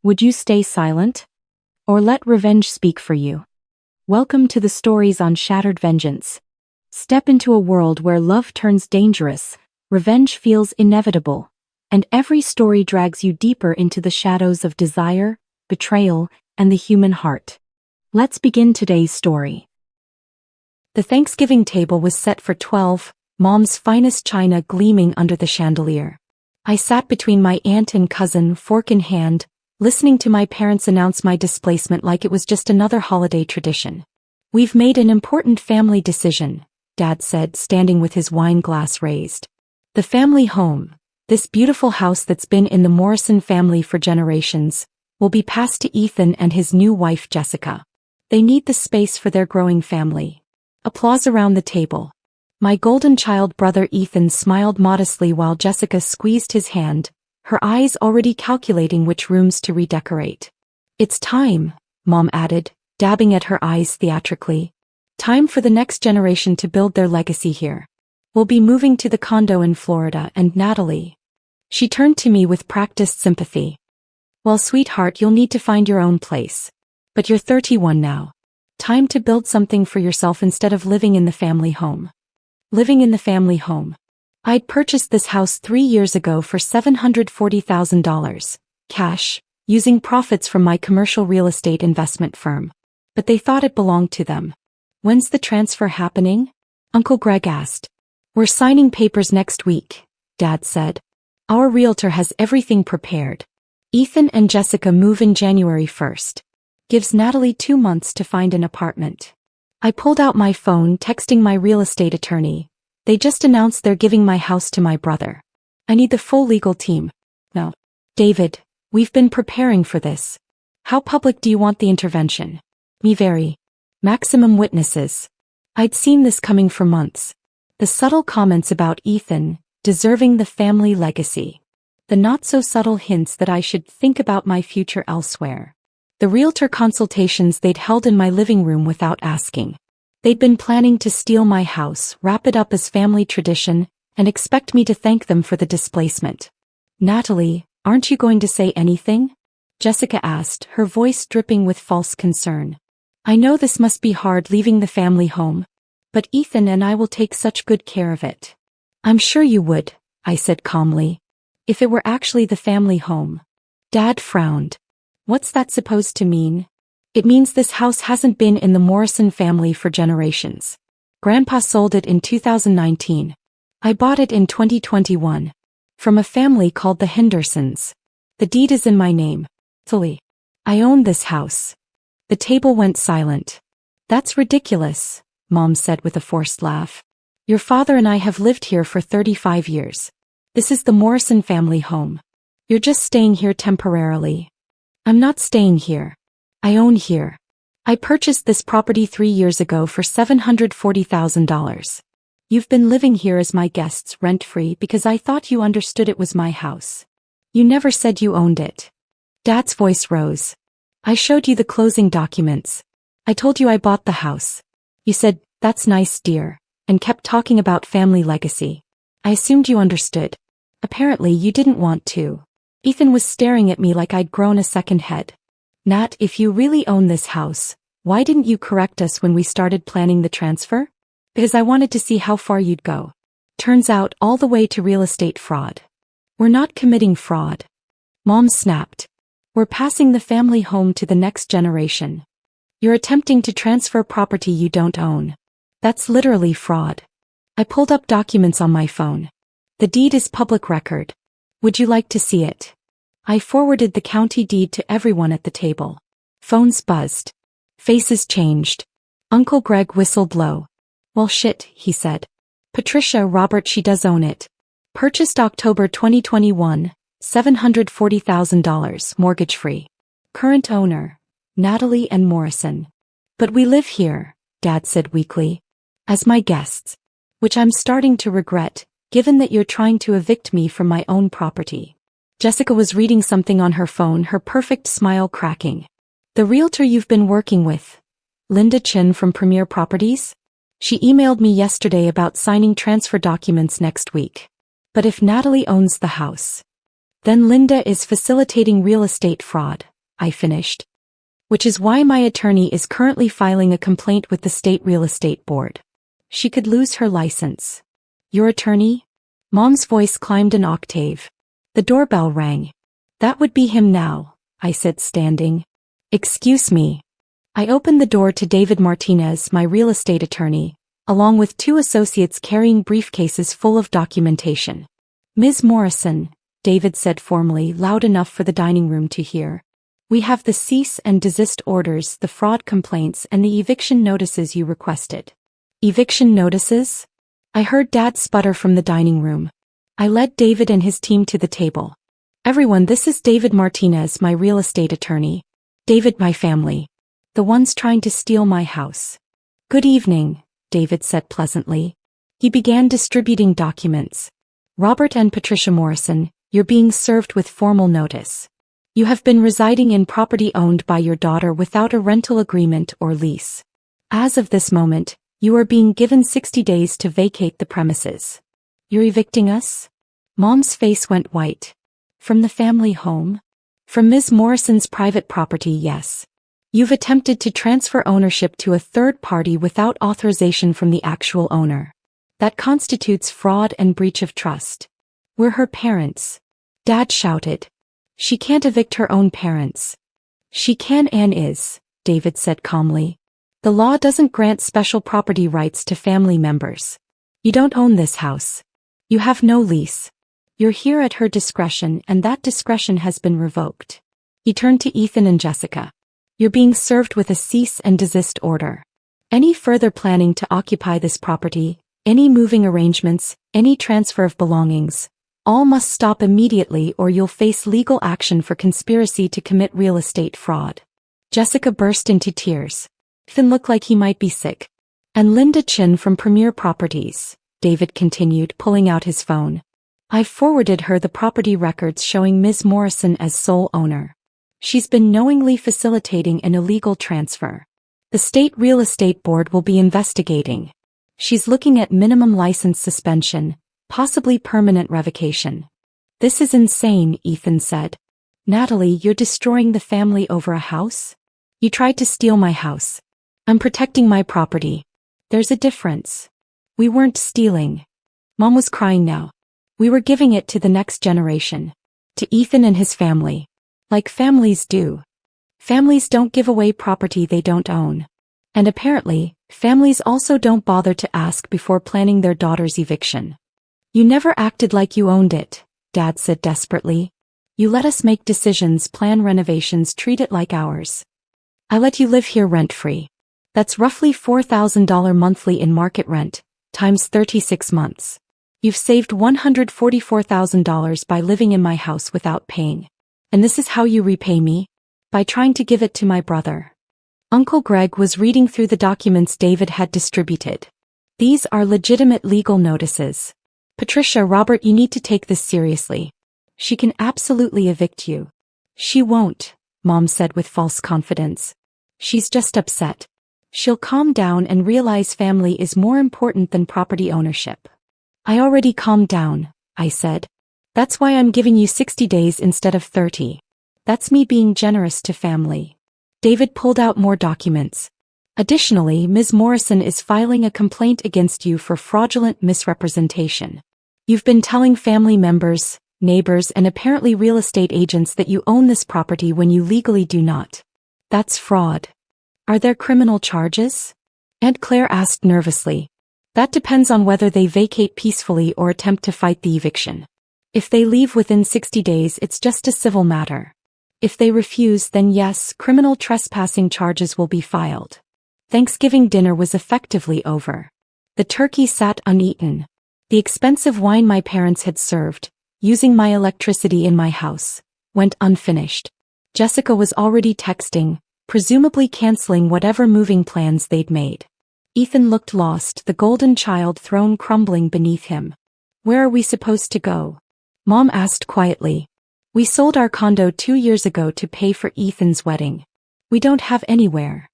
Would you stay silent? Or let revenge speak for you? Welcome to the stories on Shattered Vengeance. Step into a world where love turns dangerous, revenge feels inevitable, and every story drags you deeper into the shadows of desire, betrayal, and the human heart. Let's begin today's story. The Thanksgiving table was set for 12, Mom's finest china gleaming under the chandelier. I sat between my aunt and cousin, fork in hand, listening to my parents announce my displacement like it was just another holiday tradition. "We've made an important family decision," Dad said, standing with his wine glass raised. "The family home, this beautiful house that's been in the Morrison family for generations, will be passed to Ethan and his new wife Jessica. They need the space for their growing family." Applause around the table. My golden child brother Ethan smiled modestly while Jessica squeezed his hand, her eyes already calculating which rooms to redecorate. "It's time," Mom added, dabbing at her eyes theatrically. "Time for the next generation to build their legacy here. We'll be moving to the condo in Florida, and Natalie." She turned to me with practiced sympathy. "Well, sweetheart, you'll need to find your own place. But you're 31 now. Time to build something for yourself instead of living in the family home." Living in the family home. I'd purchased this house 3 years ago for $740,000, cash, using profits from my commercial real estate investment firm. But they thought it belonged to them. "When's the transfer happening?" Uncle Greg asked. "We're signing papers next week," Dad said. "Our realtor has everything prepared. Ethan and Jessica move in January 1st. Gives Natalie 2 months to find an apartment." I pulled out my phone, texting my real estate attorney. "They just announced they're giving my house to my brother. I need the full legal team." "No. David, we've been preparing for this. How public do you want the intervention?" "Me very. Maximum witnesses." I'd seen this coming for months. The subtle comments about Ethan, deserving the family legacy. The not-so-subtle hints that I should think about my future elsewhere. The realtor consultations they'd held in my living room without asking. They'd been planning to steal my house, wrap it up as family tradition, and expect me to thank them for the displacement. "Natalie, aren't you going to say anything?" Jessica asked, her voice dripping with false concern. "I know this must be hard leaving the family home, but Ethan and I will take such good care of it." "I'm sure you would," I said calmly. "If it were actually the family home." Dad frowned. "What's that supposed to mean?" "It means this house hasn't been in the Morrison family for generations. Grandpa sold it in 2019. I bought it in 2021. From a family called the Hendersons. The deed is in my name. Fully. I own this house." The table went silent. "That's ridiculous," Mom said with a forced laugh. "Your father and I have lived here for 35 years. This is the Morrison family home. You're just staying here temporarily." "I'm not staying here. I own here. I purchased this property 3 years ago for $740,000. You've been living here as my guests rent-free because I thought you understood it was my house. You never said you owned it." Dad's voice rose. "I showed you the closing documents. I told you I bought the house. You said, 'That's nice, dear,' and kept talking about family legacy. I assumed you understood. Apparently you didn't want to." Ethan was staring at me like I'd grown a second head. "Nat, if you really own this house, why didn't you correct us when we started planning the transfer?" "Because I wanted to see how far you'd go. Turns out all the way to real estate fraud." "We're not committing fraud." Mom snapped. "We're passing the family home to the next generation. You're attempting to transfer property you don't own. That's literally fraud." I pulled up documents on my phone. "The deed is public record. Would you like to see it?" I forwarded the county deed to everyone at the table. Phones buzzed. Faces changed. Uncle Greg whistled low. "Well shit," he said. "Patricia, Robert, she does own it. Purchased October 2021, $740,000, mortgage-free. Current owner, Natalie and Morrison. But we live here," Dad said weakly. "As my guests. Which I'm starting to regret, given that you're trying to evict me from my own property." Jessica was reading something on her phone, her perfect smile cracking. "The realtor you've been working with, Linda Chin from Premier Properties? She emailed me yesterday about signing transfer documents next week. But if Natalie owns the house, then Linda is facilitating real estate fraud." I finished. Which is why my attorney is currently filing a complaint with the state real estate board. She could lose her license. Your attorney? Mom's voice climbed an octave. The doorbell rang. That would be him now, I said, standing. Excuse me. I opened the door to David Martinez, my real estate attorney, along with two associates carrying briefcases full of documentation. Ms. Morrison, David said formally, loud enough for the dining room to hear. We have the cease and desist orders, the fraud complaints, and the eviction notices you requested. Eviction notices? I heard Dad sputter from the dining room. I led David and his team to the table. Everyone, this is David Martinez, my real estate attorney. David, my family. The ones trying to steal my house. Good evening, David said pleasantly. He began distributing documents. Robert and Patricia Morrison, you're being served with formal notice. You have been residing in property owned by your daughter without a rental agreement or lease. As of this moment, you are being given 60 days to vacate the premises. You're evicting us? Mom's face went white. From the family home? From Ms. Morrison's private property, yes. You've attempted to transfer ownership to a third party without authorization from the actual owner. That constitutes fraud and breach of trust. We're her parents. Dad shouted. She can't evict her own parents. She can and is, David said calmly. The law doesn't grant special property rights to family members. You don't own this house. You have no lease. You're here at her discretion, and that discretion has been revoked. He turned to Ethan and Jessica. You're being served with a cease and desist order. Any further planning to occupy this property, any moving arrangements, any transfer of belongings, all must stop immediately or you'll face legal action for conspiracy to commit real estate fraud. Jessica burst into tears. Ethan looked like he might be sick. And Linda Chin from Premier Properties, David continued, pulling out his phone. I've forwarded her the property records showing Ms. Morrison as sole owner. She's been knowingly facilitating an illegal transfer. The state real estate board will be investigating. She's looking at minimum license suspension, possibly permanent revocation. This is insane, Ethan said. Natalie, you're destroying the family over a house? You tried to steal my house. I'm protecting my property. There's a difference. We weren't stealing. Mom was crying now. We were giving it to the next generation. To Ethan and his family. Like families do. Families don't give away property they don't own. And apparently, families also don't bother to ask before planning their daughter's eviction. You never acted like you owned it, Dad said desperately. You let us make decisions, plan renovations, treat it like ours. I let you live here rent-free. That's roughly $4,000 monthly in market rent, times 36 months. You've saved $144,000 by living in my house without paying. And this is how you repay me? By trying to give it to my brother. Uncle Greg was reading through the documents David had distributed. These are legitimate legal notices. Patricia, Robert, you need to take this seriously. She can absolutely evict you. She won't, Mom said with false confidence. She's just upset. She'll calm down and realize family is more important than property ownership. I already calmed down, I said. That's why I'm giving you 60 days instead of 30. That's me being generous to family. David pulled out more documents. Additionally, Ms. Morrison is filing a complaint against you for fraudulent misrepresentation. You've been telling family members, neighbors, and apparently real estate agents that you own this property when you legally do not. That's fraud. Are there criminal charges? Aunt Claire asked nervously. That depends on whether they vacate peacefully or attempt to fight the eviction. If they leave within 60 days, it's just a civil matter. If they refuse, then yes, criminal trespassing charges will be filed. Thanksgiving dinner was effectively over. The turkey sat uneaten. The expensive wine my parents had served, using my electricity in my house, went unfinished. Jessica was already texting, presumably canceling whatever moving plans they'd made. Ethan looked lost, the golden child throne crumbling beneath him. Where are we supposed to go? Mom asked quietly. We sold our condo 2 years ago to pay for Ethan's wedding. We don't have anywhere.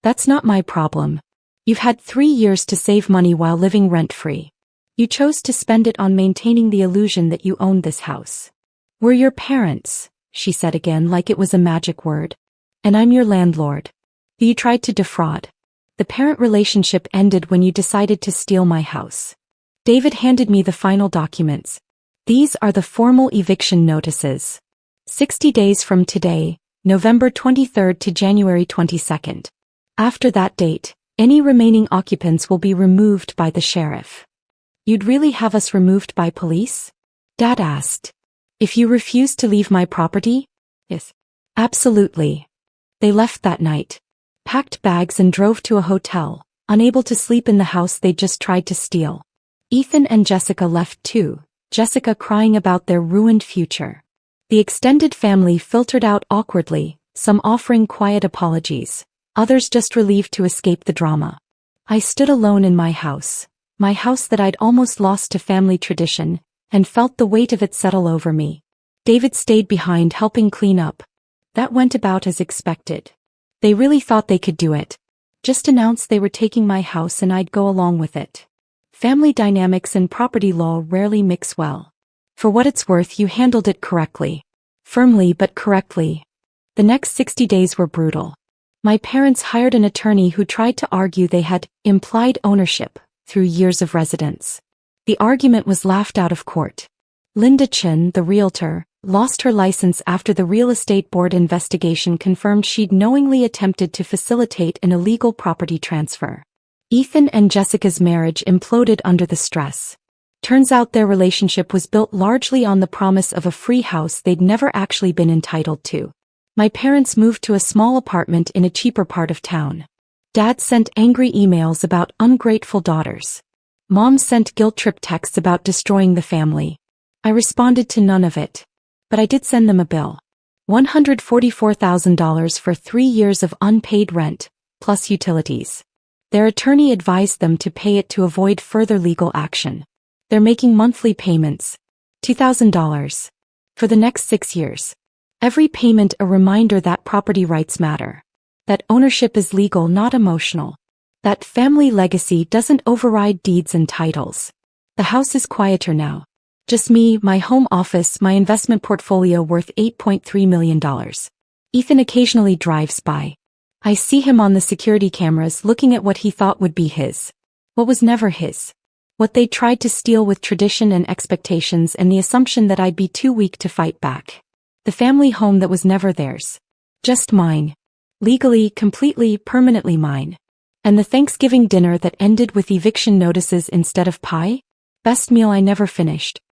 That's not my problem. You've had 3 years to save money while living rent-free. You chose to spend it on maintaining the illusion that you owned this house. We're your parents, she said again like it was a magic word. And I'm your landlord. You tried to defraud. The parent relationship ended when you decided to steal my house. David handed me the final documents. These are the formal eviction notices. 60 days from today, November 23rd to January 22nd. After that date, any remaining occupants will be removed by the sheriff. You'd really have us removed by police? Dad asked. If you refuse to leave my property? Yes. Absolutely. They left that night, packed bags and drove to a hotel, unable to sleep in the house they just tried to steal. Ethan and Jessica left too, Jessica crying about their ruined future. The extended family filtered out awkwardly, some offering quiet apologies, others just relieved to escape the drama. I stood alone in my house that I'd almost lost to family tradition, and felt the weight of it settle over me. David stayed behind helping clean up. That went about as expected. They really thought they could do it. Just announce they were taking my house and I'd go along with it. Family dynamics and property law rarely mix well. For what it's worth, you handled it correctly. Firmly but correctly. The next 60 days were brutal. My parents hired an attorney who tried to argue they had implied ownership through years of residence. The argument was laughed out of court. Linda Chin, the realtor, lost her license after the real estate board investigation confirmed she'd knowingly attempted to facilitate an illegal property transfer. Ethan and Jessica's marriage imploded under the stress. Turns out their relationship was built largely on the promise of a free house they'd never actually been entitled to. My parents moved to a small apartment in a cheaper part of town. Dad sent angry emails about ungrateful daughters. Mom sent guilt-trip texts about destroying the family. I responded to none of it. But I did send them a bill. $144,000 for 3 years of unpaid rent, plus utilities. Their attorney advised them to pay it to avoid further legal action. They're making monthly payments. $2,000. For the next 6 years. Every payment a reminder that property rights matter. That ownership is legal, not emotional. That family legacy doesn't override deeds and titles. The house is quieter now. Just me, my home office, my investment portfolio worth $8.3 million. Ethan occasionally drives by. I see him on the security cameras looking at what he thought would be his. What was never his. What they tried to steal with tradition and expectations and the assumption that I'd be too weak to fight back. The family home that was never theirs. Just mine. Legally, completely, permanently mine. And the Thanksgiving dinner that ended with eviction notices instead of pie? Best meal I never finished.